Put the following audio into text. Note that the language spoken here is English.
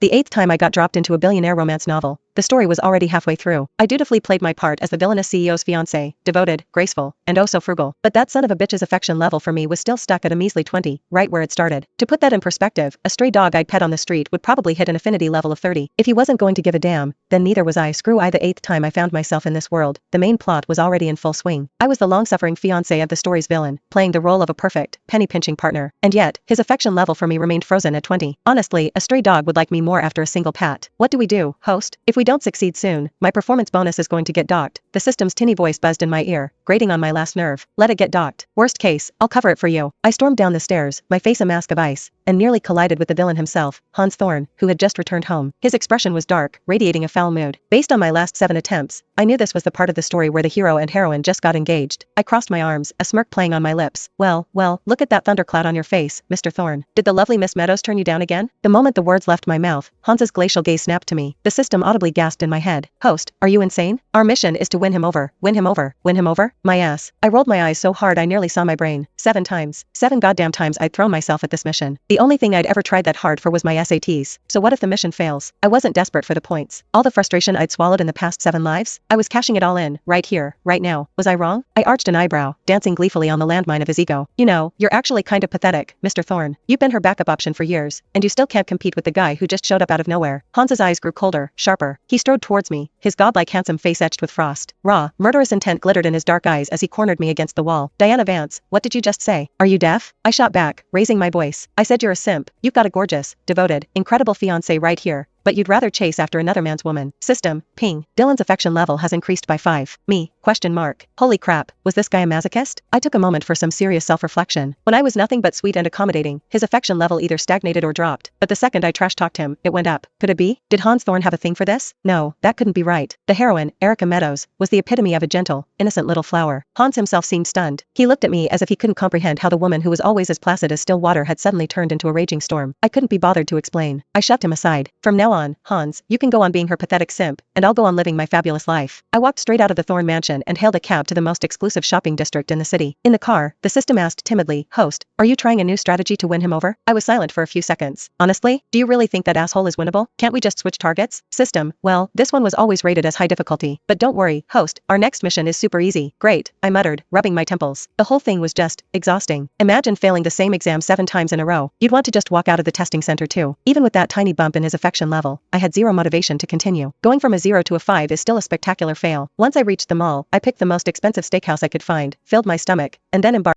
The 8th time I got dropped into a billionaire romance novel. The story was already halfway through. I dutifully played my part as the villainous CEO's fiancé, devoted, graceful, and oh so frugal. But that son of a bitch's affection level for me was still stuck at a measly 20, right where it started. To put that in perspective, a stray dog I'd pet on the street would probably hit an affinity level of 30. If he wasn't going to give a damn, then neither was I. Screw I. The 8th time I found myself in this world, the main plot was already in full swing. I was the long-suffering fiancé of the story's villain, playing the role of a perfect, penny-pinching partner. And yet, his affection level for me remained frozen at 20. Honestly, a stray dog would like me more after a single pat. What do we do, host? If we don't succeed soon, my performance bonus is going to get docked. The system's tinny voice buzzed in my ear, grating on my last nerve. Let it get docked. Worst case, I'll cover it for you. I stormed down the stairs, my face a mask of ice, and nearly collided with the villain himself, Hans Thorn, who had just returned home. His expression was dark, radiating a foul mood. Based on my last 7 attempts, I knew this was the part of the story where the hero and heroine just got engaged. I crossed my arms, a smirk playing on my lips. Well, look at that thundercloud on your face, Mr. Thorn. Did the lovely Miss Meadows turn you down again? The moment the words left my mouth, Hans's glacial gaze snapped to me. The system audibly gasped in my head. Host, are you insane? Our mission is to win him over. Win him over. Win him over? My ass. I rolled my eyes so hard I nearly saw my brain. 7 times. 7 goddamn times I'd thrown myself at this mission. The only thing I'd ever tried that hard for was my SATs. So what if the mission fails? I wasn't desperate for the points. All the frustration I'd swallowed in the past 7 lives? I was cashing it all in, right here, right now. Was I wrong? I arched an eyebrow, dancing gleefully on the landmine of his ego. You know, you're actually kind of pathetic, Mr. Thorn. You've been her backup option for years, and you still can't compete with the guy who just showed up out of nowhere. Hans's eyes grew colder, sharper. He strode towards me, his godlike handsome face etched with frost. Raw, murderous intent glittered in his dark eyes as he cornered me against the wall. Diana Vance, what did you just say? Are you deaf? I shot back, raising my voice. I said you're a simp. You've got a gorgeous, devoted, incredible fiancé right here, but you'd rather chase after another man's woman. System, ping. Dylan's affection level has increased by 5. Me, question mark. Holy crap, was this guy a masochist? I took a moment for some serious self-reflection. When I was nothing but sweet and accommodating, his affection level either stagnated or dropped, but the second I trash-talked him, it went up. Could it be? Did Hans Thorn have a thing for this? No, that couldn't be right. The heroine, Erica Meadows, was the epitome of a gentle, innocent little flower. Hans himself seemed stunned. He looked at me as if he couldn't comprehend how the woman who was always as placid as still water had suddenly turned into a raging storm. I couldn't be bothered to explain. I shoved him aside. From now on, Hans, you can go on being her pathetic simp, and I'll go on living my fabulous life. I walked straight out of the Thorn mansion and hailed a cab to the most exclusive shopping district in the city. In the car, the system asked timidly, Host, are you trying a new strategy to win him over? I was silent for a few seconds. Honestly, do you really think that asshole is winnable? Can't we just switch targets? System, well, this one was always rated as high difficulty. But don't worry, host, our next mission is super easy. Great, I muttered, rubbing my temples. The whole thing was just exhausting. Imagine failing the same exam 7 times in a row. You'd want to just walk out of the testing center too. Even with that tiny bump in his affection level, I had zero motivation to continue. Going from a 0 to a 5 is still a spectacular fail. Once I reached the mall, I picked the most expensive steakhouse I could find, filled my stomach, and then embarked